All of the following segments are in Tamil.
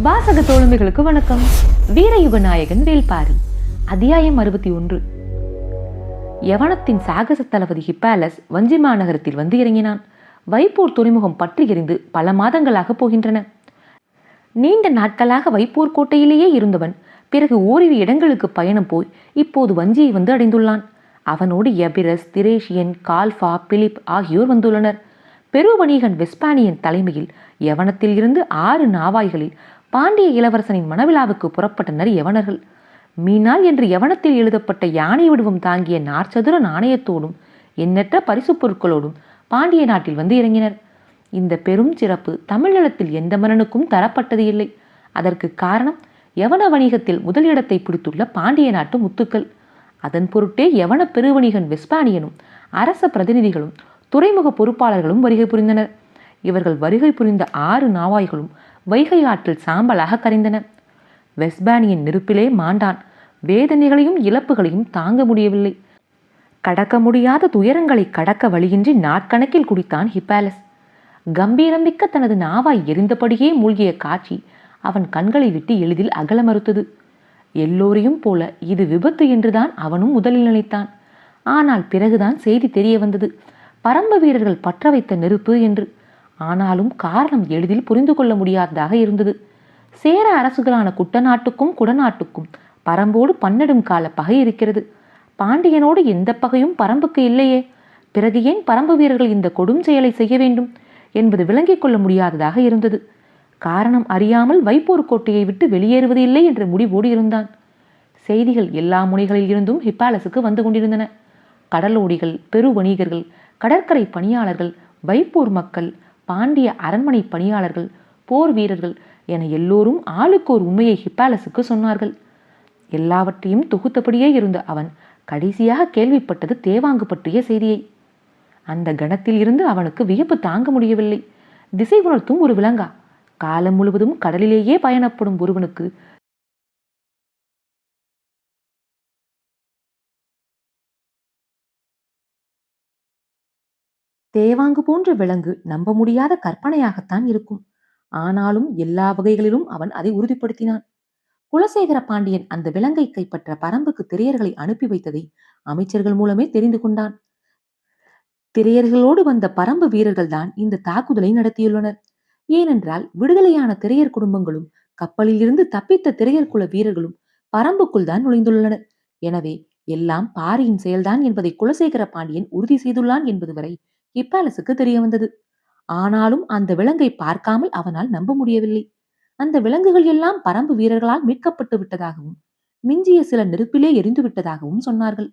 வாசக தோழமைகளுக்கு வணக்கம். வீரயுக நாயகன் வேல்பாரி. அத்தியாயம் 61. யவனத்தின் சாகச தளபதி ஹிப்பாலஸ் வஞ்சி மாநகரத்தில் வந்து இறங்கினான். வைப்பூர் துறைமுகம் பற்றி எரிந்து பல மாதங்களாக போகின்றன. நீண்ட நாட்களாக வைப்பூர் கோட்டையிலேயே இருந்தவன் பிறகு ஓரிரு இடங்களுக்கு பயணம் போய் இப்போது வஞ்சியை வந்து அடைந்துள்ளான். அவனோடு எபிரஸ், திரேஷியன், கால்ஃபா, பிலிப் ஆகியோர் வந்துள்ளனர். பெருவணிகன் வெஸ்பானியன் தலைமையில் யவனத்தில் இருந்து 6 நாவாய்களில் பாண்டிய இளவரசனின் மணவிழாவுக்கு புறப்பட்டனர் யவனர்கள். மீனாள் என்று யவனத்தில் எழுதப்பட்ட யானை வடிவம் தாங்கிய நாற்சதுர நாணயத்தோடும் எண்ணற்ற பரிசு பொருட்களோடும் பாண்டிய நாட்டில் வந்து இறங்கினர். இந்த பெரும் சிறப்பு தமிழ்நிலத்தில் எந்த மன்னனுக்கும் தரப்பட்டது இல்லை. அதற்கு காரணம் யவன வணிகத்தில் முதலிடத்தை பிடித்துள்ள பாண்டிய நாட்டு முத்துக்கள். அதன் பொருட்டே யவன பெருவணிகன் வெஸ்பானியனும் அரச பிரதிநிதிகளும் துறைமுக பொறுப்பாளர்களும் வருகை புரிந்தனர். இவர்கள் வருகை புரிந்த 6 நாவாய்களும் வைகை ஆற்றில் சாம்பலாக கரைந்தன. வெஸ்பானியன் நெருப்பிலே மாண்டான். வேதனைகளையும் இழப்புகளையும் தாங்க முடியவில்லை. கடக்க முடியாத துயரங்களை கடக்க வழியின்றி நாட்கணக்கில் குடித்தான் ஹிப்பாலஸ். கம்பீரமிக்க தனது நாவாய் எரிந்தபடியே மூழ்கிய காட்சி அவன் கண்களை விட்டு எளிதில் அகல மறுத்தது. எல்லோரையும் போல இது விபத்து என்றுதான் அவனும் முதலில் நினைத்தான். ஆனால் பிறகுதான் செய்தி தெரிய வந்தது, பரம்பு வீரர்கள் பற்ற வைத்த நெருப்பு என்று. ஆனாலும் காரணம் எளிதில் புரிந்து கொள்ள முடியாததாக இருந்தது. சேர அரசுகளான குட்டநாட்டுக்கும் குடநாட்டுக்கும் பரம்போடு பன்னெடும் கால பகை இருக்கிறது. பாண்டியனோடு எந்த பகையும் பரம்புக்கு இல்லையே. பிறகு ஏன் பரம்பு வீரர்கள் இந்த கொடும் செயலை செய்ய வேண்டும் என்பது விளங்கிக் கொள்ள முடியாததாக இருந்தது. காரணம் அறியாமல் வைப்பூர் கோட்டையை விட்டு வெளியேறுவது இல்லை என்ற முடிவோடு இருந்தான். செய்திகள் எல்லா முனைகளில் இருந்தும் ஹிப்பாலஸுக்கு வந்து கொண்டிருந்தன. கடலோடிகள், பெருவணிகர்கள், கடற்கரை பணியாளர்கள், வைப்பூர் மக்கள், பாண்டிய அரண்மனை பணியாளர்கள், போர் வீரர்கள் என எல்லோரும் ஆளுக்கோர் உண்மையை ஹிப்பாலஸுக்கு சொன்னார்கள். எல்லாவற்றையும் தொகுத்தபடியே இருந்த அவன் கடைசியாக கேள்விப்பட்டது தேவாங்கு பற்றிய செய்தியை. அந்த கணத்தில் இருந்து அவனுக்கு வியப்பு தாங்க முடியவில்லை. திசை உணர்த்தும் ஒரு விலங்கா? காலம் முழுவதும் கடலிலேயே பயணப்படும் ஒருவனுக்கு தேவாங்கு போன்ற விலங்கு நம்ப முடியாத கற்பனையாகத்தான் இருக்கும். ஆனாலும் எல்லா வகைகளிலும் அவன் அதை உறுதிப்படுத்தினான். குலசேகர பாண்டியன் அந்த விலங்கை கைப்பற்ற பரம்புக்கு திரையர்களை அனுப்பி வைத்ததை அமைச்சர்கள் மூலமே தெரிந்து கொண்டான். திரையர்களோடு வந்த பரம்பு வீரர்கள் தான் இந்த தாக்குதலை நடத்தியுள்ளனர். ஏனென்றால் விடுதலையான திரையர் குடும்பங்களும் கப்பலில் இருந்து தப்பித்த திரையர் குல வீரர்களும் பரம்புக்குள் தான் நுழைந்துள்ளனர். எனவே எல்லாம் பாரியின் செயல்தான் என்பதை குலசேகர பாண்டியன் உறுதி செய்துள்ளான் என்பது வரை ஹிப்பாலஸுக்கு தெரிய வந்தது. ஆனாலும் அந்த விலங்கை பார்க்காமல் அவனால் நம்ப முடியவில்லை. அந்த விலங்குகள் எல்லாம் பரம்பு வீரர்களால் மீட்கப்பட்டு விட்டதாகவும் மிஞ்சிய சில நெருப்பிலே எரிந்து விட்டதாகவும் சொன்னார்கள்.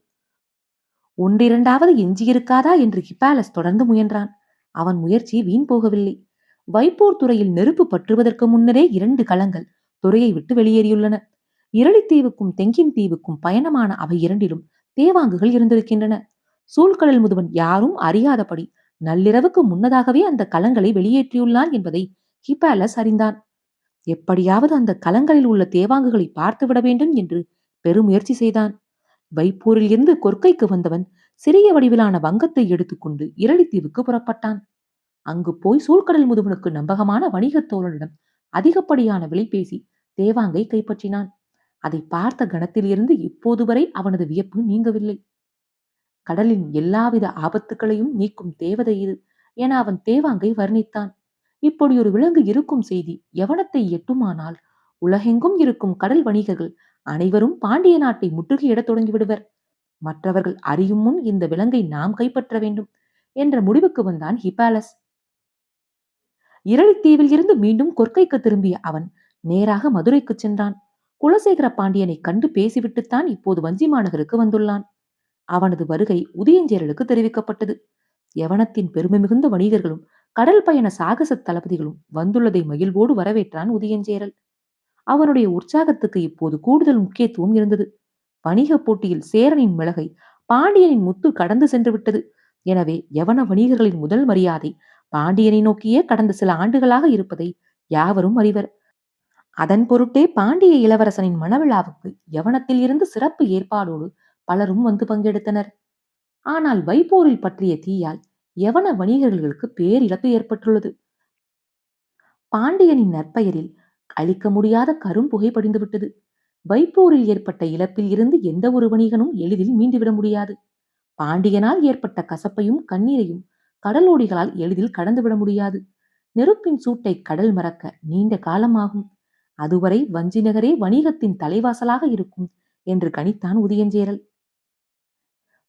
ஒன்றிரண்டாவது எஞ்சியிருக்காதா என்று ஹிப்பாலஸ் தொடர்ந்து முயன்றான். அவன் முயற்சி வீண் போகவில்லை. வைப்பூர் துறையில் நெருப்பு பற்றுவதற்கு முன்னரே 2 கலங்கள் துறையை விட்டு வெளியேறியுள்ளன. இரளித்தீவுக்கும் தெங்கின் தீவுக்கும் பயணமான அவை இரண்டிலும் தேவாங்குகள் இருந்திருக்கின்றன. சூழ்கடல் முதுவன் யாரும் அறியாதபடி நள்ளிரவுக்கு முன்னதாகவே அந்த கலங்களை வெளியேற்றியுள்ளான் என்பதை ஹிப்பாலஸ் அறிந்தான். எப்படியாவது அந்த கலங்களில் உள்ள தேவாங்குகளை பார்த்துவிட வேண்டும் என்று பெருமுயற்சி செய்தான். வைப்பூரில் இருந்து கொற்கைக்கு வந்தவன் சிறிய வடிவிலான வங்கத்தை எடுத்துக்கொண்டு இரளித்தீவுக்கு புறப்பட்டான். அங்கு போய் சூழ்கடல் முதுவனுக்கு நம்பகமான வணிகத் தோழனிடம் அதிகப்படியான விலை பேசி தேவாங்கை கைப்பற்றினான். அதை பார்த்த கணத்தில் இருந்து இப்போது வரை அவனது வியப்பு நீங்கவில்லை. கடலின் எல்லாவித ஆபத்துகளையும் நீக்கும் தேவதை இது என அவன் தேவாங்கை வர்ணித்தான். இப்படி ஒரு விலங்கு இருக்கும் செய்தி யவனத்தை எட்டுமானால் உலகெங்கும் இருக்கும் கடல் வணிகர்கள் அனைவரும் பாண்டிய நாட்டை முற்றுகையிடத் தொடங்கிவிடுவர். மற்றவர்கள் அறியும் முன் இந்த விலங்கை நாம் கைப்பற்ற வேண்டும் என்ற முடிவுக்கு வந்தான் ஹிப்பாலஸ். இரளித்தீவில் இருந்து மீண்டும் கொற்கைக்கு திரும்பிய அவன் நேராக மதுரைக்கு சென்றான். குலசேகர பாண்டியனை கண்டு பேசிவிட்டுத்தான் இப்போது வஞ்சி மாநகருக்கு வந்துள்ளான். அவனது வருகை உதயஞ்சேரலுக்கு தெரிவிக்கப்பட்டது. யவனத்தின் பெருமை மிகுந்த வணிகர்களும் கடல் பயண சாகச தளபதிகளும் வந்துள்ளதை மகிழ்வோடு வரவேற்றான் உதயஞ்சேரல். அவனுடைய உற்சாகத்துக்கு இப்போது கூடுதல் முக்கியத்துவம் இருந்தது. வணிக போட்டியில் சேரனின் மிளகை பாண்டியனின் முத்து கடந்து சென்று விட்டது. எனவே யவன வணிகர்களின் முதல் மரியாதை பாண்டியனை நோக்கியே கடந்த சில ஆண்டுகளாக இருப்பதை யாவரும் அறிவர். அதன் பொருட்டே பாண்டிய இளவரசனின் மணவிழாவுக்கு யவனத்தில் இருந்து சிறப்பு ஏற்பாடோடு பலரும் வந்து பங்கெடுத்தனர். ஆனால் வைப்போரில் பற்றிய தீயால் யவன வணிகர்களுக்கு பேரிழப்பு ஏற்பட்டுள்ளது. பாண்டியனின் நற்பெயரில் அழிக்க முடியாத கரும்புகை படிந்துவிட்டது. வைப்போரில் ஏற்பட்ட இழப்பில் இருந்து எந்த ஒரு வணிகனும் எளிதில் மீண்டுவிட முடியாது. பாண்டியனால் ஏற்பட்ட கசப்பையும் கண்ணீரையும் கடலோடிகளால் எளிதில் கடந்துவிட முடியாது. நெருப்பின் சூட்டை கடல் மறக்க நீண்ட காலமாகும். அதுவரை வஞ்சி நகரே வணிகத்தின் தலைவாசலாக இருக்கும் என்று கணித்தான் உதயஞ்சேரல்.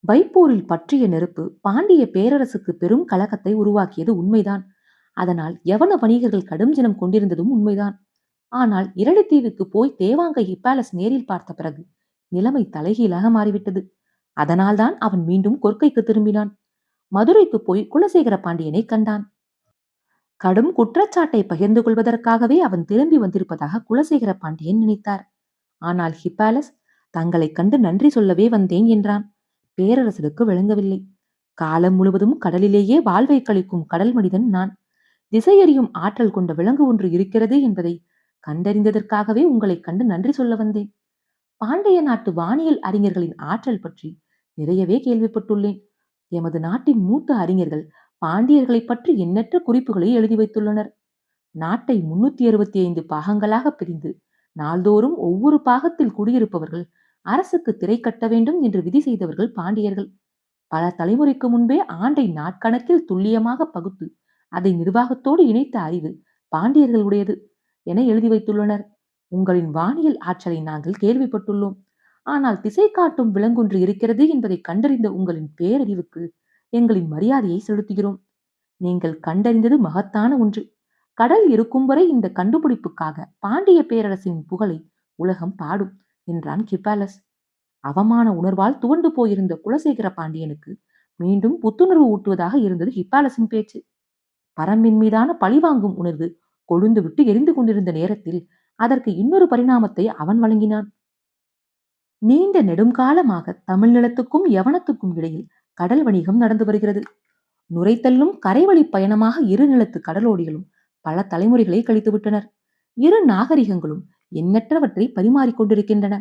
வைப்பூரில் பற்றிய நெருப்பு பாண்டிய பேரரசுக்கு பெரும் கலக்கத்தை உருவாக்கியது உண்மைதான். அதனால் யவன வணிகர்கள் கடும் ஜனம் கொண்டிருந்ததும் உண்மைதான். ஆனால் இரளித்தீவுக்கு போய் தேவாங்கை ஹிப்பாலஸ் நேரில் பார்த்த பிறகு நிலைமை தலைகீழாக மாறிவிட்டது. அதனால்தான் அவன் மீண்டும் கொற்கைக்கு திரும்பினான். மதுரைக்கு போய் குலசேகர பாண்டியனை கண்டான். கடும் குற்றச்சாட்டை பகிர்ந்து கொள்வதற்காகவே அவன் திரும்பி வந்திருப்பதாக குலசேகர பாண்டியன் நினைத்தார். ஆனால் ஹிப்பாலஸ் தங்களை கண்டு நன்றி சொல்லவே வந்தேன் என்றான். பேரரசருக்கு விளங்கவில்லை. காலம் முழுவதும் கடலிலேயே வாழ்வை கழிக்கும் கடல் மனிதன் நான். திசையறியும் ஆற்றல் கொண்ட விலங்கு ஒன்று இருக்கிறது என்பதை கண்டறிந்ததற்காகவே உங்களை கண்டு நன்றி சொல்ல வந்தேன். பாண்டிய நாட்டு வானியல் அறிஞர்களின் ஆற்றல் பற்றி நிறையவே கேள்விப்பட்டுள்ளேன். எமது நாட்டின் மூத்த அறிஞர்கள் பாண்டியர்களை பற்றி எண்ணற்ற குறிப்புகளை எழுதி வைத்துள்ளனர். நாட்டை 365 பாகங்களாக பிரிந்து நாள்தோறும் ஒவ்வொரு பாகத்தில் குடியிருப்பவர்கள் அரசுக்கு திரை கட்ட வேண்டும் என்று விதி செய்தவர்கள் பாண்டியர்கள். பல தலைமுறைக்கு முன்பே ஆண்டை நாட்கணக்கில் துல்லியமாக பகுத்து அதை நிர்வாகத்தோடு இணைத்த அறிவு பாண்டியர்களுடையது என எழுதி வைத்துள்ளனர். உங்களின் வானியல் ஆற்றலை நாங்கள் கேள்விப்பட்டுள்ளோம். ஆனால் திசை காட்டும் விலங்கொன்று இருக்கிறது என்பதை கண்டறிந்த உங்களின் பேரறிவுக்கு எங்களின் மரியாதையை செலுத்துகிறோம். நீங்கள் கண்டறிந்தது மகத்தான ஒன்று. கடல் இருக்கும் வரை இந்த கண்டுபிடிப்புக்காக பாண்டிய பேரரசின் புகழை உலகம் பாடும் என்றான் ஹிப்பாலஸ். அவமான உணர்வால் துவண்டு போயிருந்த குலசேகர பாண்டியனுக்கு மீண்டும் புத்துணர்வு ஊட்டுவதாக இருந்தது ஹிப்பாலஸின் பேச்சு. பரம்பின் மீதான பழிவாங்கும் உணர்வு கொழுந்து விட்டு எரிந்து கொண்டிருந்த நேரத்தில் அதற்கு இன்னொரு பரிணாமத்தை அவன் வழங்கினான். நீண்ட நெடுங்காலமாக தமிழ் நிலத்துக்கும் யவனத்துக்கும் இடையில் கடல் வணிகம் நடந்து வருகிறது. நுரைத்தள்ளும் கரைவழி பயணமாக இரு நிலத்து கடலோடிகளும் பல தலைமுறைகளை கழித்து விட்டனர். இரு நாகரிகங்களும் எண்ணற்றவற்றை பரிமாறிக்கொண்டிருக்கின்றன.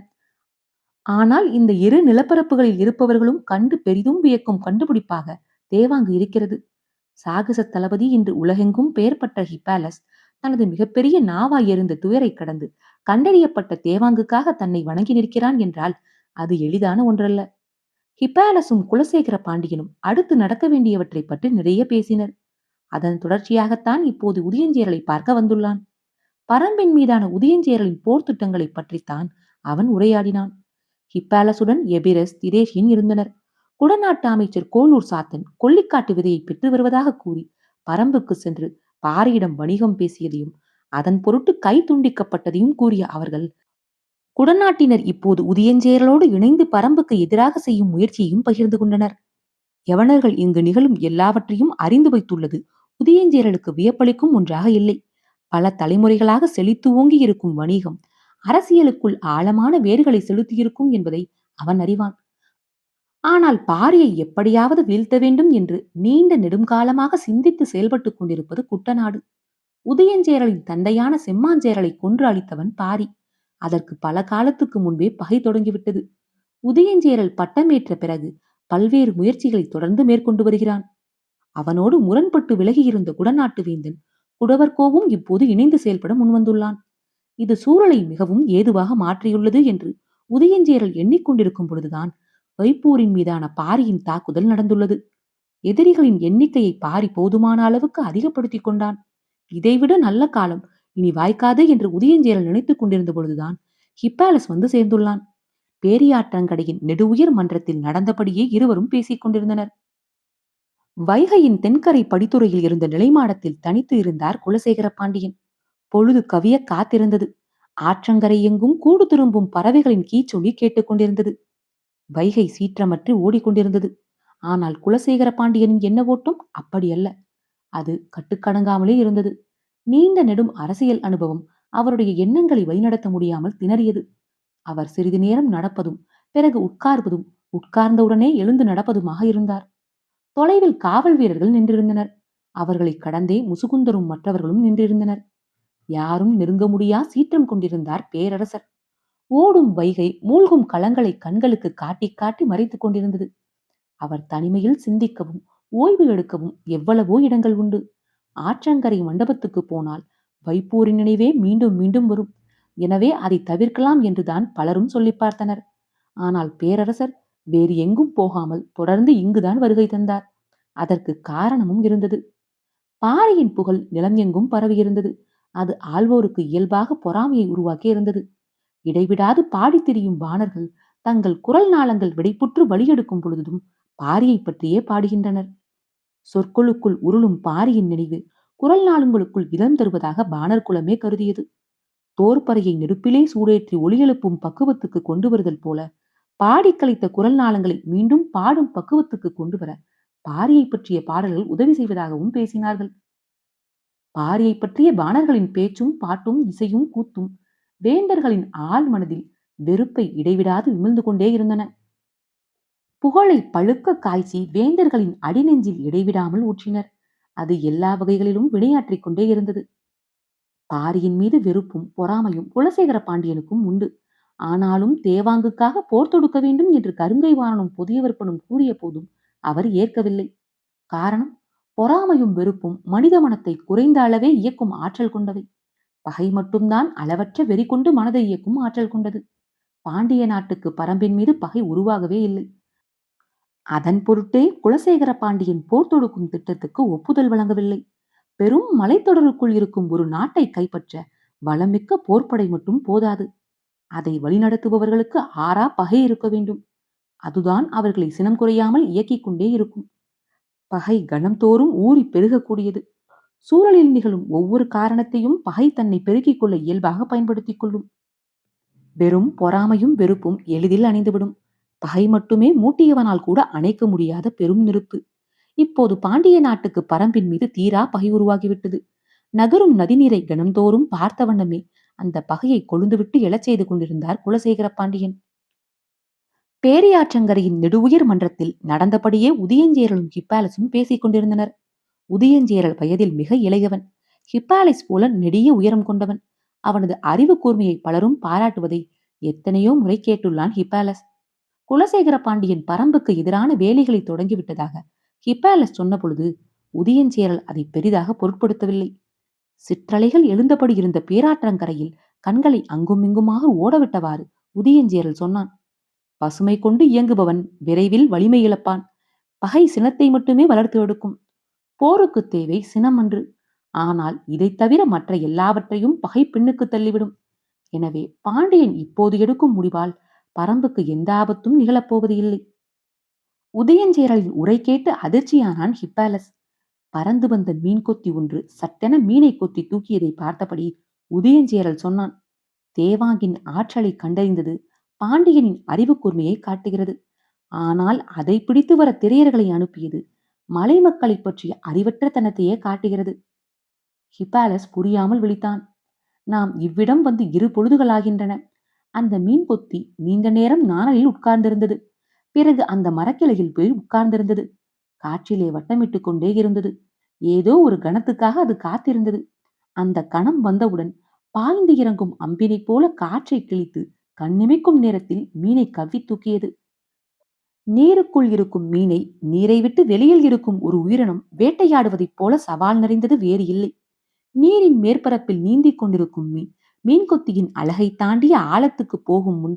ஆனால் இந்த இரு நிலப்பரப்புகளில் இருப்பவர்களும் கண்டு பெரிதும் வியக்கும் கண்டுபிடிப்பாக தேவாங்கு இருக்கிறது. சாகச தளபதி என்று உலகெங்கும் பெயர் பெற்ற ஹிப்பாலஸ் தனது மிகப்பெரிய நாவாய் எறிந்த துயரை கடந்து கண்டறியப்பட்ட தேவாங்குக்காக தன்னை வணங்கி நிற்கிறான் என்றால் அது எளிதான ஒன்றல்ல. ஹிப்பாலஸும் குலசேகர பாண்டியனும் அடுத்து நடக்க வேண்டியவற்றை பற்றி நிறைய பேசினர். அதன் தொடர்ச்சியாகத்தான் இப்போது உதயஞ்சேரலை பார்க்க வந்துள்ளான். பரம்பின் மீதான உதயஞ்சேரலின் போர் திட்டங்களை பற்றித்தான் அவன் உரையாடினான். ஹிப்பாலசுடன் எபிரஸ், திரேஷியன் இருந்தனர். குடநாட்டு அமைச்சர் கோலூர் சாத்தன் கொல்லிக்காட்டு விதையை பெற்று வருவதாக கூறி பரம்புக்கு சென்று பாரியிடம் வணிகம் பேசியதையும் அதன் பொருட்டு கை துண்டிக்கப்பட்டதையும் கூறிய அவர்கள் குடநாட்டினர் இப்போது உதயஞ்சேரலோடு இணைந்து பரம்புக்கு எதிராக செய்யும் முயற்சியையும் பகிர்ந்து கொண்டனர். யவனர்கள் இங்கு நிகழும் எல்லாவற்றையும் அறிந்து வைத்துள்ளது உதயஞ்சேரலுக்கு வியப்பளிக்கும் ஒன்றாக இல்லை. பல தலைமுறைகளாக செழித்து ஓங்கி இருக்கும் வணிகம் அரசியலுக்குள் ஆழமான வேர்களை செலுத்தியிருக்கும் என்பதை அவன் அறிவான். ஆனால் பாரியை எப்படியாவது வீழ்த்த வேண்டும் என்று நீண்ட நெடுங்காலமாக சிந்தித்து செயல்பட்டுக் கொண்டிருப்பது குட்டநாடு. உதயஞ்சேரலின் தந்தையான செம்மாஞ்சேரலை கொன்று அளித்தவன் பாரி. அதற்கு பல காலத்துக்கு முன்பே பகை தொடங்கிவிட்டது. உதயஞ்சேரல் பட்டமேற்ற பிறகு பல்வேறு முயற்சிகளை தொடர்ந்து மேற்கொண்டு வருகிறான். அவனோடு முரண்பட்டு விலகியிருந்த குடநாட்டு வேந்தன் குடவர்கோவும் இப்போது இணைந்து செயல்பட முன்வந்துள்ளான். இது சூழலை மிகவும் ஏதுவாக மாற்றியுள்ளது என்று உதயஞ்சேரல் எண்ணிக்கொண்டிருக்கும் பொழுதுதான் வைப்பூரின் மீதான பாரியின் தாக்குதல் நடந்துள்ளது. எதிரிகளின் எண்ணிக்கையை பாரி போதுமான அளவுக்கு அதிகப்படுத்திக் கொண்டான். இதைவிட நல்ல காலம் இனி வாய்க்காது என்று உதயஞ்சேரல் நினைத்துக் கொண்டிருந்த பொழுதுதான் ஹிப்பாலஸ் வந்து சேர்ந்துள்ளான். பேரியாற்றங்கடையின் நெடுவுயர் மன்றத்தில் நடந்தபடியே இருவரும் பேசிக் கொண்டிருந்தனர். வைகையின் தென்கரை படித்துறையில் இருந்த நிலைமாடத்தில் தனித்து இருந்தார் குலசேகர பாண்டியன். பொழுது கவிய காத்திருந்தது. ஆற்றங்கரை எங்கும் கூடு திரும்பும் பறவைகளின் கீச்சொலி கேட்டுக்கொண்டிருந்தது. வைகை சீற்றமற்று ஓடிக்கொண்டிருந்தது. ஆனால் குலசேகர பாண்டியனின் எண்ண ஓட்டம் அப்படியல்ல. அது கட்டுக்கடங்காமலே இருந்தது. நீண்ட நெடும் அரசியல் அனுபவம் அவருடைய எண்ணங்களை வழிநடத்த முடியாமல் திணறியது. அவர் சிறிது நேரம் நடப்பதும் பிறகு உட்கார்வதும் உட்கார்ந்தவுடனே எழுந்து நடப்பதுமாக இருந்தார். தொலைவில் காவல் வீரர்கள் நின்றிருந்தனர். அவர்களை கடந்தே முசுகுந்தரும் மற்றவர்களும் நின்றிருந்தனர். யாரும் நெருங்க முடியா சீற்றம் கொண்டிருந்தார் பேரரசர். ஓடும் வைகை மூழ்கும் களங்களை கண்களுக்கு காட்டி காட்டி மறைத்துக் கொண்டிருந்தது. அவர் தனிமையில் சிந்திக்கவும் ஓய்வு எடுக்கவும் எவ்வளவோ இடங்கள் உண்டு. ஆற்றங்கரை மண்டபத்துக்கு போனால் வைப்போரின் நினைவே மீண்டும் மீண்டும் வரும். எனவே அதை தவிர்க்கலாம் என்றுதான் பலரும் சொல்லி பார்த்தனர். ஆனால் பேரரசர் வேறு எங்கும் போகாமல் தொடர்ந்து இங்குதான் வருகை தந்தார். அதற்கு காரணமும் இருந்தது. பாரியின் புகழ் நிலம் எங்கும் பரவியிருந்தது. அது ஆள்வோருக்கு இயல்பாக பொறாமையை உருவாக்கி இருந்தது. இடைவிடாது பாடி திரியும் வாணர்கள் தங்கள் குரல் நாளங்கள் விடைப்புற்று வழியெடுக்கும் பொழுதும் பாரியை பற்றியே பாடுகின்றனர். சொற்களுக்குள் உருளும் பாரியின் நினைவு குரல் நாளுங்களுக்குள் இடம் தருவதாக பாணர் குலமே கருதியது. தோற்பறையை நெருப்பிலே சூடேற்றி ஒளி எழுப்பும் பக்குவத்துக்கு கொண்டு வருதல் போல பாடி கழித்த குரல் நாளங்களை மீண்டும் பாடும் பக்குவத்துக்கு கொண்டு வர பாரியை பற்றிய பாடல்கள் உதவி செய்வதாகவும் பேசினார்கள். பாரியை பற்றிய பாணர்களின் பேச்சும் பாட்டும் இசையும் கூத்தும் வேந்தர்களின் ஆள் மனதில் வெறுப்பை இடைவிடாது விமிழ்ந்து கொண்டே இருந்தன. புகழை பழுக்க காய்ச்சி வேந்தர்களின் அடிநெஞ்சில் இடைவிடாமல் ஊற்றினர். அது எல்லா வகைகளிலும் வினையாற்றிக் கொண்டே இருந்தது. பாரியின் மீது வெறுப்பும் பொறாமையும் குலசேகர பாண்டியனுக்கும் உண்டு. ஆனாலும் தேவாங்குக்காக போர் தொடுக்க வேண்டும் என்று கருங்கை வாணனும் புதிய விற்பனும் கூறிய போதும் அவர் ஏற்கவில்லை. காரணம், பொறாமையும் வெறுப்பும் மனித மனத்தை குறைந்த அளவே இயக்கும் ஆற்றல் கொண்டவை. பகை மட்டும்தான் அளவற்ற வெறி கொண்டு மனதை இயக்கும் ஆற்றல் கொண்டது. பாண்டிய நாட்டுக்கு பரம்பின் மீது பகை உருவாகவே இல்லை. அதன் பொருட்டே குலசேகர பாண்டியன் போர் தொடுக்கும் திட்டத்துக்கு ஒப்புதல் வழங்கவில்லை. பெரும் மலைத்தொடருக்குள் இருக்கும் ஒரு நாட்டை கைப்பற்ற வளமிக்க போர்ப்படை மட்டும் போதாது. அதை வழிநடத்துபவர்களுக்கு ஆறா பகை இருக்க வேண்டும். அதுதான் அவர்களை சினம் குறையாமல் இயக்கிக் கொண்டே இருக்கும். பகை கணம்தோறும் ஊறி பெருகக்கூடியது. சூழலில் நிகழும் ஒவ்வொரு காரணத்தையும் பகை தன்னை பெருக்கிக் கொள்ள இயல்பாக பயன்படுத்திக் கொள்ளும். வெறும் பொறாமையும் வெறுப்பும் எளிதில் அணைந்துவிடும். பகை மட்டுமே மூட்டியவனால் கூட அணைக்க முடியாத பெரும் நெருப்பு. இப்போது பாண்டிய நாட்டுக்கு பரம்பின் மீது தீரா பகை உருவாகிவிட்டது. நகரும் நதிநீரை கணம்தோறும் பார்த்த வண்ணமே அந்த பகையை கொழுந்துவிட்டு எழச் செய்து கொண்டிருந்தார் குலசேகர பாண்டியன். பேரியாற்றங்கரையின் நெடுவுயர் மன்றத்தில் நடந்தபடியே உதியஞ்சேரலும் ஹிப்பாலஸும் பேசிக் கொண்டிருந்தனர். உதியஞ்சேரல் வயதில் மிக இளையவன். ஹிப்பாலிஸ் போல நெடிய உயரம் கொண்டவன். அவனது அறிவு கூர்மையை பலரும் பாராட்டுவதை எத்தனையோ முறை கேட்டுள்ளான் ஹிப்பாலஸ். குலசேகர பாண்டியன் பரம்புக்கு எதிரான வேலைகளை தொடங்கிவிட்டதாக ஹிப்பாலஸ் சொன்ன பொழுது உதியஞ்சேரல் அதை பெரிதாக பொருட்படுத்தவில்லை. சிற்றலைகள் எழுந்தபடி இருந்த பேராற்றங்கரையில் கண்களை அங்குமிங்குமாக ஓடவிட்டவாறு உதியஞ்சேரல் சொன்னான். பசுமை கொண்டு இயங்குபவன் விரைவில் வலிமை இழப்பான். பகை சினத்தை மட்டுமே வளர்த்து எடுக்கும். போருக்கு தேவை சினம் அன்று. ஆனால் இதை தவிர மற்ற எல்லாவற்றையும் பகை பின்னுக்கு தள்ளிவிடும். எனவே பாண்டியன் இப்போது எடுக்கும் முடிவால் பரம்புக்கு எந்த ஆபத்தும் நிகழப்போவது இல்லை. உதயஞ்சேரலின் உரை கேட்டு அதிர்ச்சியானான் ஹிப்பாலஸ். பறந்து வந்த மீன் கொத்தி ஒன்று சட்டென மீனை கொத்தி தூக்கியதை பார்த்தபடி உதயஞ்சேரல் சொன்னான். தேவாங்கின் ஆற்றலை கண்டறிந்தது பாண்டியனின் அறிவு கூர்மையை காட்டுகிறது. ஆனால் அதை பிடித்து வர திரையர்களை அனுப்பியது மலை மக்களை பற்றிய அறிவற்ற தனத்தையே காட்டுகிறது. ஹிப்பாலஸ் புரியாமல் விழித்தான். நாம் இவ்விடம் வந்து 2 பொழுதுகளாகின்றன. அந்த மீன் கொத்தி நீண்ட நேரம் நாணலில் உட்கார்ந்திருந்தது. பிறகு அந்த மரக்கிளையில் போய் உட்கார்ந்திருந்தது. காற்றிலே வட்டமிட்டு கொண்டே இருந்தது. ஏதோ ஒரு கணத்துக்காக அது காத்திருந்தது. அந்த கணம் வந்தவுடன் பாய்ந்து இறங்கும் அம்பினை போல காற்றை கிழித்து கண்ணிமைக்கும் நேரத்தில் மீனை கவ்வி தூக்கியது. நீருக்குள் இருக்கும் மீனை நீரை விட்டு வெளியில் இருக்கும் ஒரு உயிரினம் வேட்டையாடுவதைப் போல சவால் நிறைந்தது வேறு இல்லை. நீரின் மேற்பரப்பில் நீந்திக் கொண்டிருக்கும் மீன் கொத்தியின் அழகை தாண்டிய ஆழத்துக்கு போகும் முன்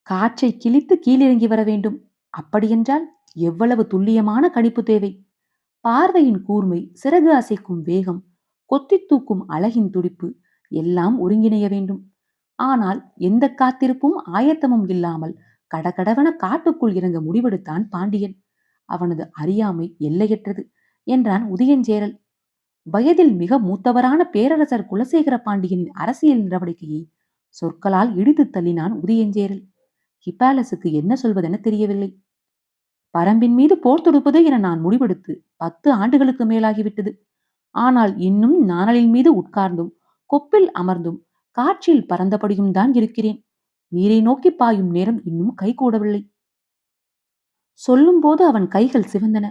காற்றை கிழித்து கீழிறங்கி வர வேண்டும். அப்படியென்றால் எவ்வளவு துல்லியமான கணிப்பு தேவை! பார்வையின் கூர்மை, சிறகு அசைக்கும் வேகம், கொத்தி தூக்கும் அழகின் துடிப்பு எல்லாம் ஒருங்கிணைய வேண்டும். ஆனால் எந்த காத்திருப்பும் ஆயத்தமும் இல்லாமல் கடகடவன காட்டுக்குள் இறங்க முடிவெடுத்தான் பாண்டியன். அவனது அறியாமை எல்லையற்றது என்றான் உதயஞ்சேரல். வயதில் மிக மூத்தவரான பேரரசர் குலசேகர பாண்டியனின் அரசியல் நடவடிக்கையை சொற்களால் இடித்து தள்ளினான் உதயஞ்சேரல். ஹிப்பாலஸுக்கு என்ன சொல்வதென தெரியவில்லை. பரம்பின் மீது போர் தொடுப்பது என நான் முடிவெடுத்து 10 ஆண்டுகளுக்கு மேலாகிவிட்டது. ஆனால் இன்னும் நாணலின் மீது உட்கார்ந்தும் கொப்பில் அமர்ந்தும் காற்றில் பறந்தபடியும் தான் இருக்கிறேன். நீரை நோக்கி பாயும் நேரம் இன்னும் கைகூடவில்லை. சொல்லும் போது அவன் கைகள் சிவந்தன.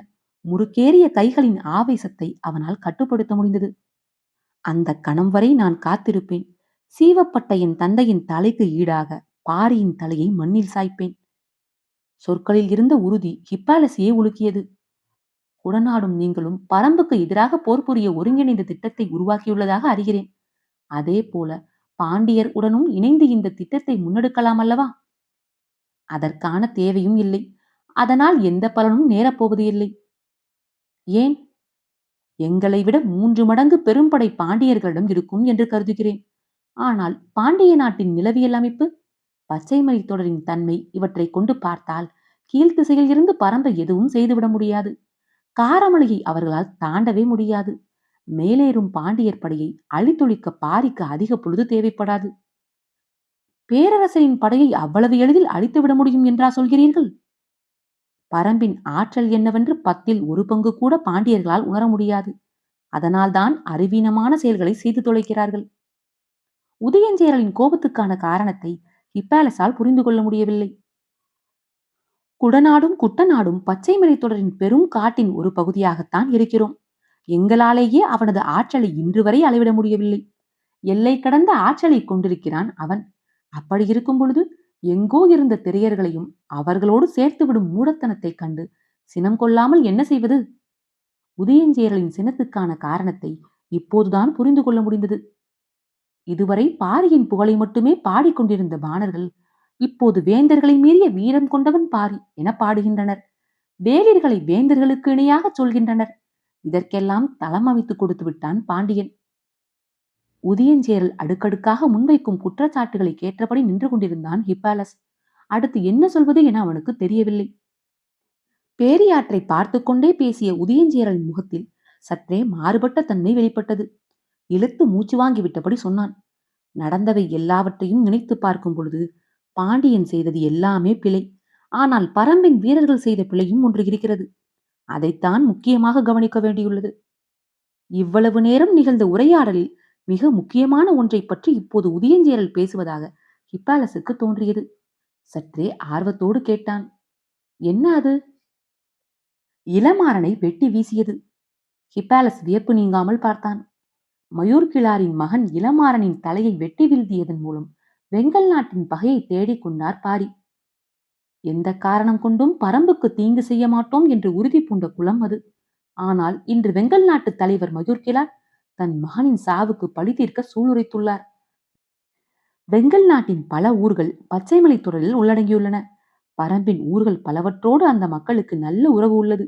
முறுக்கேறிய கைகளின் ஆவேசத்தை அவனால் கட்டுப்படுத்த முடிந்தது. அந்த கணம் வரை நான் காத்திருப்பேன். சீவப்பட்ட என் தந்தையின் தலைக்கு ஈடாக பாரியின் தலையை மண்ணில் சாய்ப்பேன். சொற்களில் இருந்த உறுதி ஹிப்பாலஸையே உலுக்கியது. உடனாடும் நீங்களும் பரம்புக்கு எதிராக போர் புரிய ஒருங்கிணைந்த திட்டத்தை உருவாக்கியுள்ளதாக அறிகிறேன். அதே போல பாண்டியர் உடனும் இணைந்து இந்த திட்டத்தை முன்னெடுக்கலாம் அல்லவா? அதற்கான தேவையும் இல்லை. அதனால் எந்த பலனும் நேரப்போவது இல்லை. ஏன்? எங்களை விட 3 மடங்கு பெரும்படை பாண்டியர்களிடம் இருக்கும் என்று கருதுகிறேன். ஆனால் பாண்டிய நாட்டின் நிலவியல் அமைப்பு, பச்சைமலை தொடரின் தன்மை இவற்றை கொண்டு பார்த்தால் கீழ்த்திசையில் இருந்து பரம்ப எதுவும் செய்துவிட முடியாது. காரமலையை அவர்களால் தாண்டவே முடியாது. மேலேறும் பாண்டியர் படையை அழித்தொழிக்க பாரிக்கு அதிக பொழுது தேவைப்படாது. பேரரசரின் படையை அவ்வளவு எளிதில் அழித்துவிட முடியும் என்றா சொல்கிறீர்கள்? பரம்பின் ஆற்றல் என்னவென்று 10ல் 1 பங்கு கூட பாண்டியர்களால் உணர முடியாது. அதனால்தான் அறிவீனமான செயல்களை செய்து தொலைக்கிறார்கள். உதயஞ்சேரலின் கோபத்துக்கான காரணத்தை ஹிப்பாலஸால் புரிந்து கொள்ள முடியவில்லை. குடநாடும் குட்டநாடும் பச்சைமலை தொடரின் பெரும் காட்டின் ஒரு பகுதியாகத்தான் இருக்கிறோம். எங்களாலேயே அவனது ஆற்றலை இன்று வரை அளவிட முடியவில்லை. எல்லை கடந்த ஆற்றலை கொண்டிருக்கிறான் அவன். அப்படி இருக்கும் பொழுது எங்கோ இருந்த திரையர்களையும் அவர்களோடு சேர்த்துவிடும் மூடத்தனத்தை கண்டு சினம் கொள்ளாமல் என்ன செய்வது? உதயஞ்சேரலின் சினத்துக்கான காரணத்தை இப்போதுதான் புரிந்து கொள்ள முடிந்தது. இதுவரை பாரியின் புகழை மட்டுமே பாடிக்கொண்டிருந்த பாணர்கள் இப்போது வேந்தர்களை மீறிய வீரம் கொண்டவன் பாரி என பாடுகின்றனர். வேலிர்களை வேந்தர்களுக்கு இணையாக சொல்கின்றனர். இதற்கெல்லாம் தளம் அமைத்து கொடுத்து விட்டான் பாண்டியன். உதயஞ்சேரல் அடுக்கடுக்காக முன்வைக்கும் குற்றச்சாட்டுகளை கேட்டபடி நின்று கொண்டிருந்தான் ஹிப்பாலஸ். அடுத்து என்ன சொல்வது என அவனுக்கு தெரியவில்லை. பேரியாற்றை பார்த்து கொண்டே பேசிய உதயஞ்சேரலின் முகத்தில் சற்றே மாறுபட்ட தன்மை வெளிப்பட்டது. இழுத்து மூச்சு வாங்கிவிட்டபடி சொன்னான். நடந்தவை எல்லாவற்றையும் நினைத்து பார்க்கும் பொழுது பாண்டியன் செய்தது எல்லாமே பிழை. ஆனால் பரம்பின் வீரர்கள் செய்த பிழையும் ஒன்று இருக்கிறது. அதைத்தான் முக்கியமாக கவனிக்க வேண்டியுள்ளது. இவ்வளவு நேரம் நிகழ்ந்த உரையாடலில் மிக முக்கியமான ஒன்றை பற்றி இப்போது உதயஞ்சேரல் பேசுவதாக ஹிப்பாலஸுக்கு தோன்றியது. சற்றே ஆர்வத்தோடு கேட்டான். என்ன அது? இளமாறனை வெட்டி வீசியது. ஹிப்பாலஸ் வியப்பு நீங்காமல் பார்த்தான். மயூர்கிழாரின் மகன் இளமாறனின் தலையை வெட்டி வீழ்த்தியதன் மூலம் வெங்கல் நாட்டின் பகையை தேடிக் கொண்டார் பாரி. எந்த காரணம் கொண்டும் பரம்புக்கு தீங்கு செய்ய மாட்டோம் என்று உறுதி பூண்ட குலம் அது. ஆனால் இன்று வெங்கல் நாட்டு தலைவர் மயூர்கிழார் தன் மகனின் சாவுக்கு பழி தீர்க்க சூளுரைத்துள்ளார். வெங்கல் நாட்டின் பல ஊர்கள் பச்சைமலை தொடரில் உள்ளடங்கியுள்ளன. பரம்பின் ஊர்கள் பலவற்றோடு அந்த மக்களுக்கு நல்ல உறவு உள்ளது.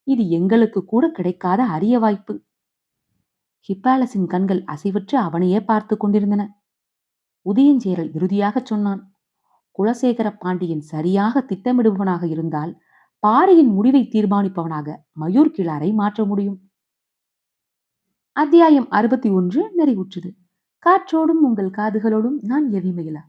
இது எங்களுக்கு கூட கிடைக்காத அரிய வாய்ப்பு. ஹிப்பாலஸின் கண்கள் அசைவற்று அவனையே பார்த்து கொண்டிருந்தன. உதயஞ்சேரல் இறுதியாக சொன்னான். குலசேகர பாண்டியன் சரியாக திட்டமிடுபவனாக இருந்தால் பாரியின் முடிவை தீர்மானிப்பவனாக மயூர்கிழாரை மாற்ற முடியும். அத்தியாயம் 61 நிறைவுற்றது. காற்றோடும் உங்கள் காதுகளோடும் நான் எவிமயிலா.